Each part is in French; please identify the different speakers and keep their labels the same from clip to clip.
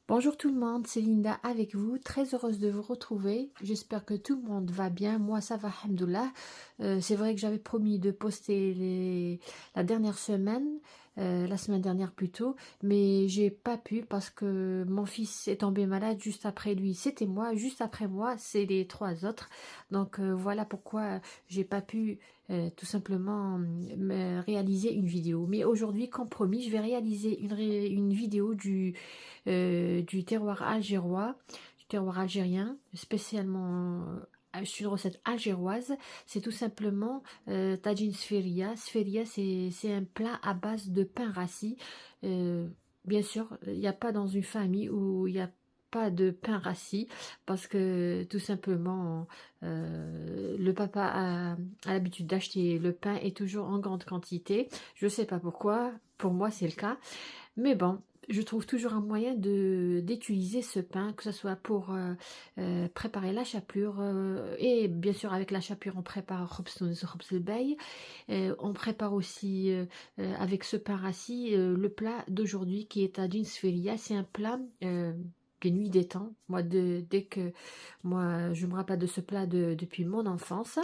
Speaker 1: Bonjour tout le monde, c'est Linda avec vous, très heureuse de vous retrouver. J'espère que tout le monde va bien, moi ça va, alhamdoulilah. C'est vrai que j'avais promis de poster la dernière semaine, la semaine dernière plutôt, mais j'ai pas pu parce que mon fils est tombé malade juste après lui. C'était moi, juste après moi, c'est les trois autres. Donc voilà pourquoi j'ai pas pu tout simplement me réaliser une vidéo. Mais aujourd'hui, comme promis, je vais réaliser une vidéo du terroir algérois, du terroir algérien, spécialement c'est une recette algéroise. C'est tout simplement tagine sferia. Sferia, c'est un plat à base de pain rassis. Bien sûr, il n'y a pas dans une famille où il n'y a pas de pain rassis parce que tout simplement le papa a l'habitude d'acheter le pain et toujours en grande quantité. Je ne sais pas pourquoi, pour moi c'est le cas. Mais bon, je trouve toujours un moyen d'utiliser ce pain, que ce soit pour préparer la chapelure. Et bien sûr, avec la chapelure, on prépare khubz el-bey. On prépare aussi, avec ce pain rassis, le plat d'aujourd'hui qui est à Feria. C'est un plat qui est nuit des temps. Moi, dès que moi, je me rappelle de ce plat depuis mon enfance.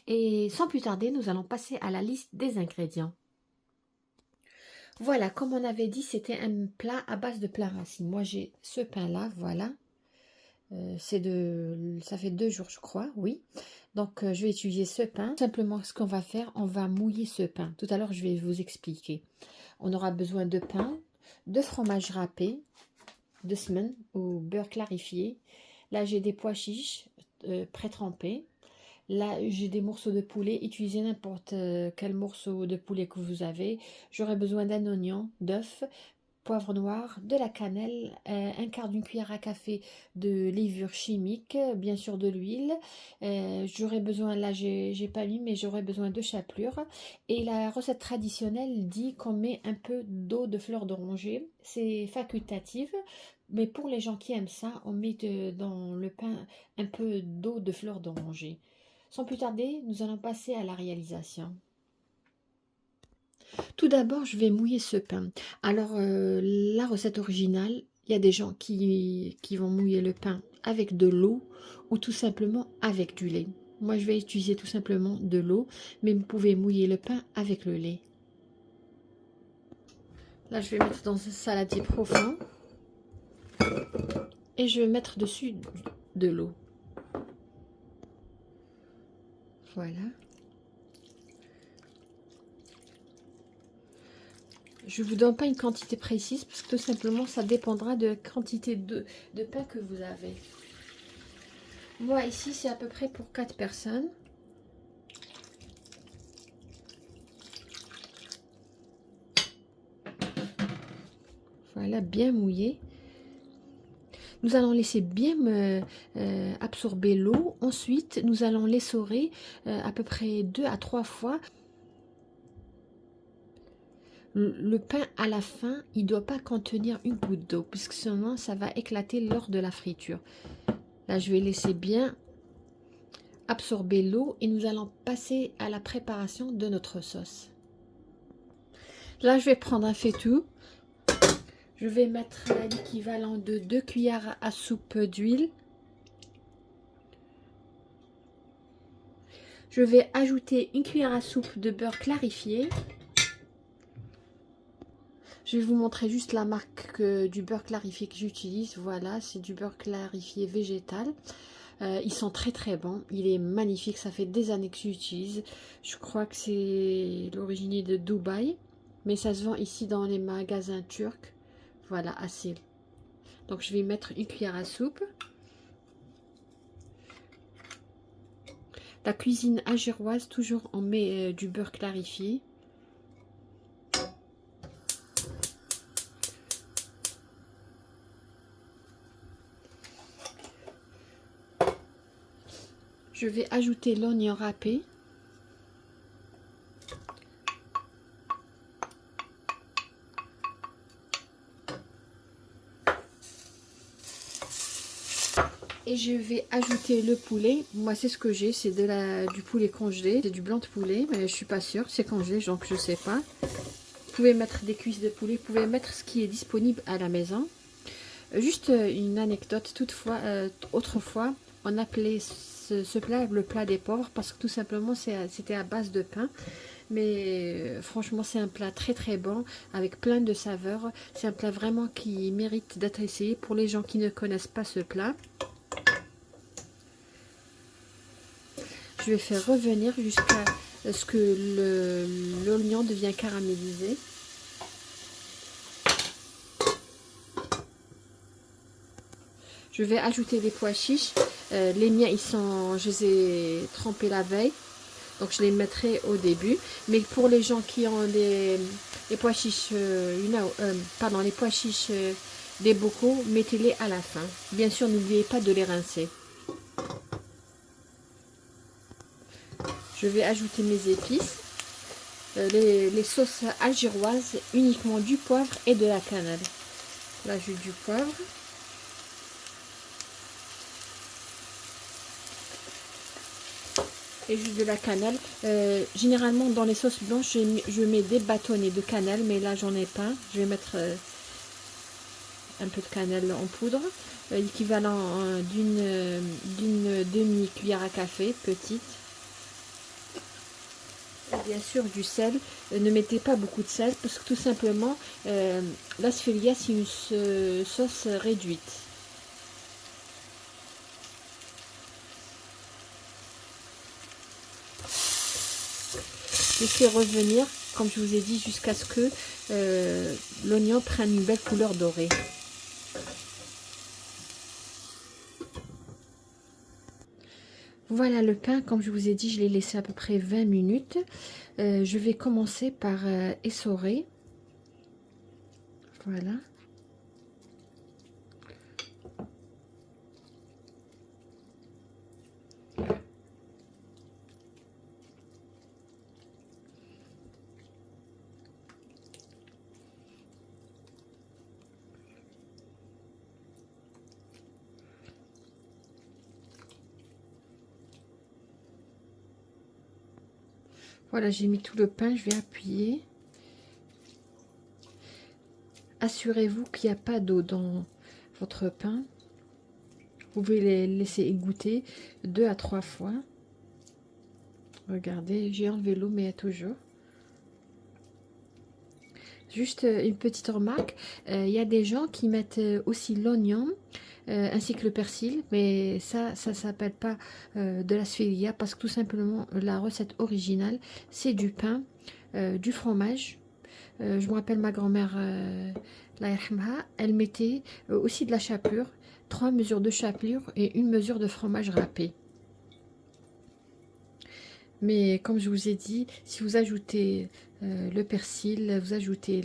Speaker 1: Et sans plus tarder, nous allons passer à la liste des ingrédients. Voilà, comme on avait dit, c'était un plat à base de pain rassis. Moi, j'ai ce pain-là, voilà. Ça fait 2 jours, je crois, oui. Donc, je vais utiliser ce pain. Simplement, ce qu'on va faire, on va mouiller ce pain. Tout à l'heure, je vais vous expliquer. On aura besoin de pain, de fromage râpé, de semen ou beurre clarifié. Là, j'ai des pois chiches pré-trempés. Là, j'ai des morceaux de poulet. Utilisez n'importe quel morceau de poulet que vous avez. J'aurai besoin d'un oignon, d'œuf, poivre noir, de la cannelle, un quart d'une cuillère à café de levure chimique, bien sûr de l'huile. J'aurai besoin, là j'ai pas mis, mais j'aurai besoin de chapelure. Et la recette traditionnelle dit qu'on met un peu d'eau de fleur d'oranger. C'est facultatif. Mais pour les gens qui aiment ça, on met dans le pain un peu d'eau de fleur d'oranger. Sans plus tarder, nous allons passer à la réalisation. Tout d'abord, je vais mouiller ce pain. Alors, la recette originale, il y a des gens qui vont mouiller le pain avec de l'eau ou tout simplement avec du lait. Moi, je vais utiliser tout simplement de l'eau, mais vous pouvez mouiller le pain avec le lait. Là, je vais mettre dans un saladier profond et je vais mettre dessus de l'eau. Voilà. Je ne vous donne pas une quantité précise parce que tout simplement ça dépendra de la quantité de pain que vous avez. Moi ici c'est à peu près pour 4 personnes. Voilà, bien mouillé. Nous allons laisser bien absorber l'eau. Ensuite, nous allons l'essorer à peu près 2 à 3 fois. Le pain à la fin, il ne doit pas contenir une goutte d'eau, puisque sinon ça va éclater lors de la friture. Là, je vais laisser bien absorber l'eau et nous allons passer à la préparation de notre sauce. Là, je vais prendre un faitout. Je vais mettre l'équivalent de 2 cuillères à soupe d'huile. Je vais ajouter une cuillère à soupe de beurre clarifié. Je vais vous montrer juste la marque du beurre clarifié que j'utilise. Voilà, c'est du beurre clarifié végétal. Ils sont très très bons. Il est magnifique. Ça fait des années que j'utilise. Je crois que c'est l'origine de Dubaï. Mais ça se vend ici dans les magasins turcs. Voilà, assez. Donc je vais mettre une cuillère à soupe. La cuisine algéroise, toujours on met du beurre clarifié. Je vais ajouter l'oignon râpé. Et je vais ajouter le poulet. Moi, c'est ce que j'ai. C'est du poulet congelé. C'est du blanc de poulet, mais je suis pas sûre. C'est congelé, donc je sais pas. Vous pouvez mettre des cuisses de poulet. Vous pouvez mettre ce qui est disponible à la maison. Juste une anecdote, autrefois, on appelait ce plat le plat des pauvres parce que tout simplement c'était à base de pain. Mais franchement, c'est un plat très très bon avec plein de saveurs. C'est un plat vraiment qui mérite d'être essayé pour les gens qui ne connaissent pas ce plat. Je vais faire revenir jusqu'à ce que l'oignon devienne caramélisé. Je vais ajouter les pois chiches. Les miens, je les ai trempés la veille. Donc je les mettrai au début. Mais pour les gens qui ont les pois chiches, les pois chiches des bocaux, mettez-les à la fin. Bien sûr, n'oubliez pas de les rincer. Je vais ajouter mes épices. Les sauces algéroises, uniquement du poivre et de la cannelle. Là, j'ai du poivre. Et juste de la cannelle. Généralement, dans les sauces blanches, je mets des bâtonnets de cannelle, mais là, j'en ai pas. Je vais mettre un peu de cannelle en poudre, l'équivalent d'une demi-cuillère à café, petite. Et bien sûr, du sel. Ne mettez pas beaucoup de sel, parce que tout simplement, la sfilia, c'est une sauce réduite. Laissez revenir, comme je vous ai dit, jusqu'à ce que l'oignon prenne une belle couleur dorée. Voilà le pain, comme je vous ai dit, je l'ai laissé à peu près 20 minutes. Je vais commencer par essorer. Voilà. Voilà, j'ai mis tout le pain, je vais appuyer. Assurez-vous qu'il n'y a pas d'eau dans votre pain. Vous pouvez les laisser égoutter 2 à 3 fois. Regardez, j'ai enlevé l'eau, mais il y a toujours. Juste une petite remarque, il y a des gens qui mettent aussi l'oignon ainsi que le persil, mais ça s'appelle pas de la sfilia parce que tout simplement la recette originale c'est du pain, du fromage. Je me rappelle ma grand-mère, elle mettait aussi de la chapelure, 3 mesures de chapelure et 1 mesure de fromage râpé. Mais comme je vous ai dit, si vous ajoutez le persil, vous ajoutez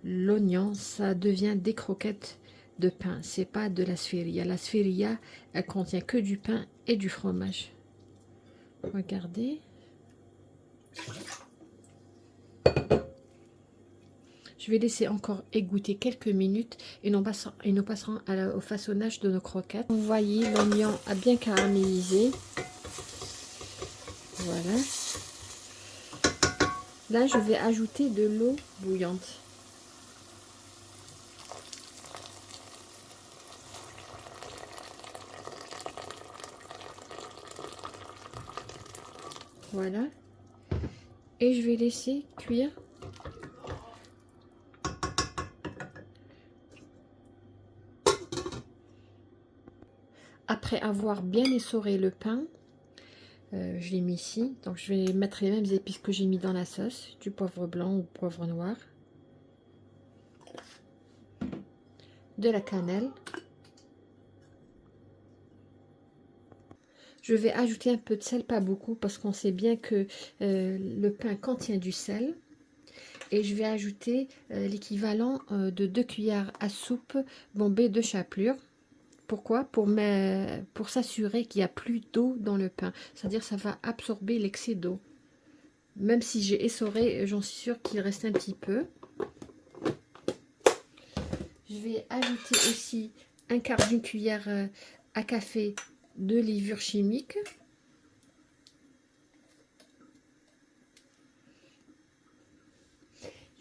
Speaker 1: l'oignon, ça devient des croquettes de pain. C'est pas de la sfiria. La sfiria, elle contient que du pain et du fromage. Regardez. Je vais laisser encore égoutter quelques minutes et nous passerons au façonnage de nos croquettes. Vous voyez, l'oignon a bien caramélisé. Voilà. Là, je vais ajouter de l'eau bouillante. Voilà. Et je vais laisser cuire. Après avoir bien essoré le pain, je l'ai mis ici. Donc, je vais mettre les mêmes épices que j'ai mis dans la sauce. Du poivre blanc ou poivre noir. De la cannelle. Je vais ajouter un peu de sel, pas beaucoup, parce qu'on sait bien que le pain contient du sel. Et je vais ajouter l'équivalent de 2 cuillères à soupe bombées de chapelure. Pourquoi? Pour s'assurer qu'il n'y a plus d'eau dans le pain. C'est-à-dire ça va absorber l'excès d'eau. Même si j'ai essoré, j'en suis sûre qu'il reste un petit peu. Je vais ajouter aussi 1/4 d'une cuillère à café de levure chimique.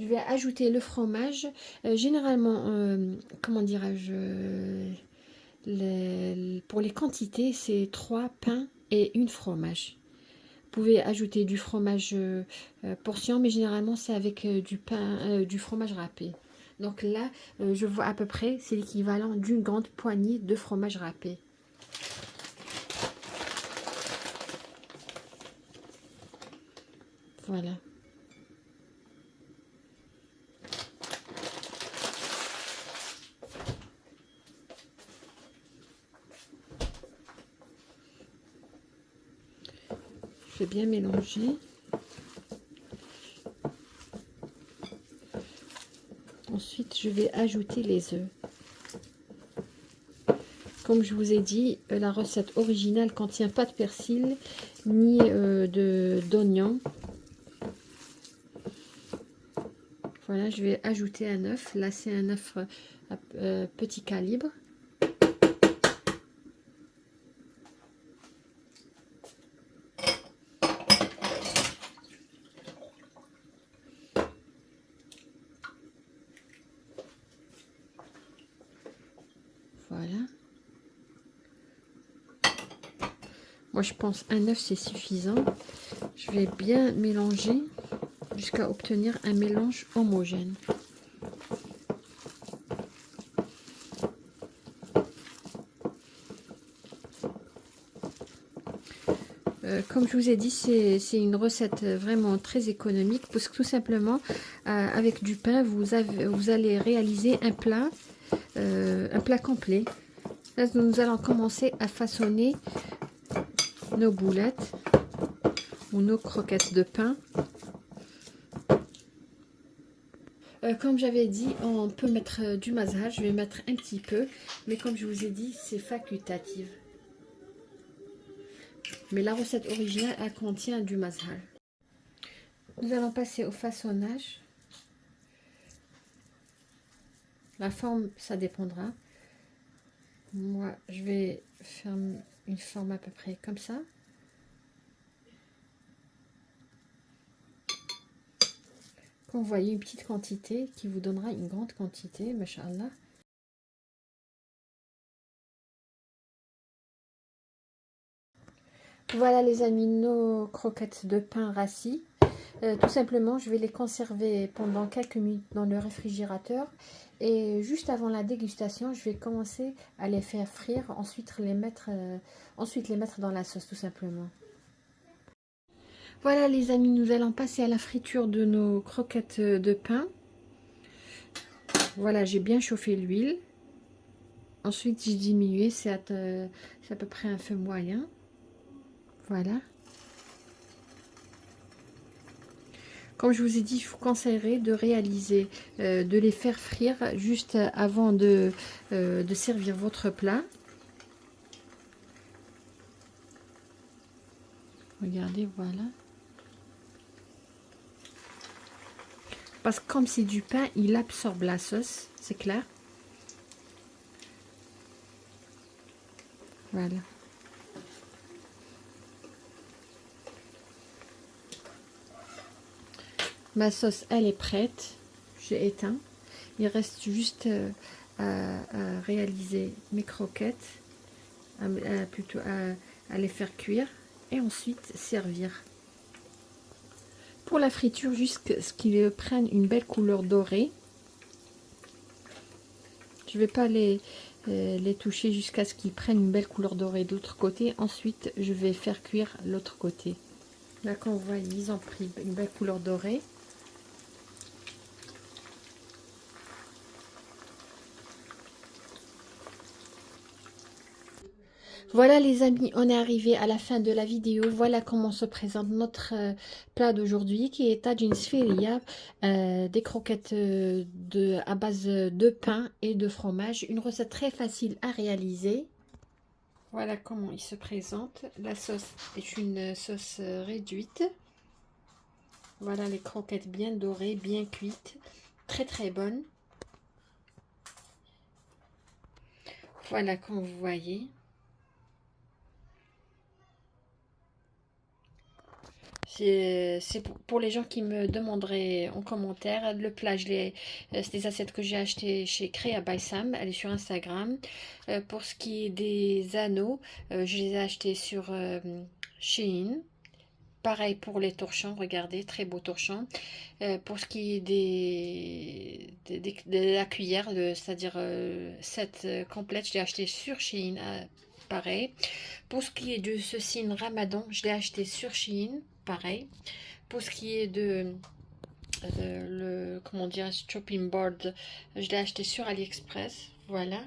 Speaker 1: je vais ajouter le fromage. Généralement, comment dirais-je, pour les quantités, c'est 3 pains et une fromage. Vous pouvez ajouter du fromage portion, mais généralement c'est avec du pain, du fromage râpé. Donc là, je vois à peu près, c'est l'équivalent d'une grande poignée de fromage râpé. Voilà. Je vais bien mélanger. Ensuite, je vais ajouter les œufs. Comme je vous ai dit, la recette originale ne contient pas de persil ni d'oignon. Voilà, je vais ajouter un œuf. Là, c'est un œuf petit calibre. Voilà. Moi, je pense un œuf, c'est suffisant. Je vais bien mélanger jusqu'à obtenir un mélange homogène. Comme je vous ai dit, c'est une recette vraiment très économique parce que tout simplement, avec du pain, vous allez réaliser un plat complet. Là, nous allons commencer à façonner nos boulettes ou nos croquettes de pain. Comme j'avais dit, on peut mettre du mazhar. Je vais mettre un petit peu, mais comme je vous ai dit, c'est facultatif. Mais la recette originale, elle contient du mazhar. Nous allons passer au façonnage. La forme, ça dépendra. Moi, je vais faire une forme à peu près comme ça. Quand vous voyez une petite quantité qui vous donnera une grande quantité, machallah. Voilà les amis, nos croquettes de pain rassis. Tout simplement, je vais les conserver pendant quelques minutes dans le réfrigérateur. Et juste avant la dégustation, je vais commencer à les faire frire, ensuite les mettre dans la sauce tout simplement. Voilà les amis, nous allons passer à la friture de nos croquettes de pain. Voilà, j'ai bien chauffé l'huile. Ensuite, j'ai diminué, c'est à peu près un feu moyen. Voilà. Comme je vous ai dit, je vous conseillerais de réaliser, de les faire frire juste avant de servir votre plat. Regardez, voilà. Parce que comme c'est du pain, il absorbe la sauce, c'est clair. Voilà. Ma sauce, elle est prête. J'ai éteint. Il reste juste à réaliser mes croquettes, plutôt à les faire cuire et ensuite servir. Pour la friture, jusqu'à ce qu'ils prennent une belle couleur dorée. Je ne vais pas les toucher jusqu'à ce qu'ils prennent une belle couleur dorée de l'autre côté. Ensuite, je vais faire cuire l'autre côté. Là, quand vous voyez, ils ont pris une belle couleur dorée. Voilà les amis, on est arrivé à la fin de la vidéo. Voilà comment se présente notre plat d'aujourd'hui qui est tajin sfiria, des croquettes à base de pain et de fromage. Une recette très facile à réaliser. Voilà comment il se présente. La sauce est une sauce réduite. Voilà les croquettes bien dorées, bien cuites, très très bonnes. Voilà comme vous voyez. c'est pour les gens qui me demanderaient en commentaire. Le plat, c'est des assiettes que j'ai achetées chez Créa by Sam. Elle est sur Instagram. Pour ce qui est des anneaux, je les ai achetés sur Shein. Pareil pour les torchons, regardez, très beau torchon. Pour ce qui est de la cuillère, c'est-à-dire cette complète, je l'ai acheté sur Shein, pareil. Pour ce qui est de ce signe Ramadan, je l'ai acheté sur Shein, pareil. Pour ce qui est de comment dire, chopping board, je l'ai acheté sur AliExpress, voilà.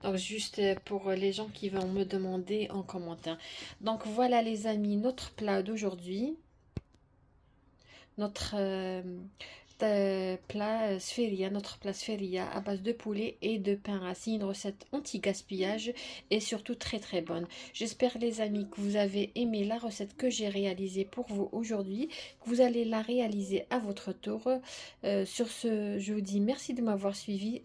Speaker 1: Donc juste pour les gens qui vont me demander en commentaire. Donc voilà les amis, notre plat d'aujourd'hui. Notre plat sphéria à base de poulet et de pain rassis. Une recette anti-gaspillage et surtout très très bonne. J'espère les amis que vous avez aimé la recette que j'ai réalisée pour vous aujourd'hui. Que vous allez la réaliser à votre tour. Sur ce, je vous dis merci de m'avoir suivi.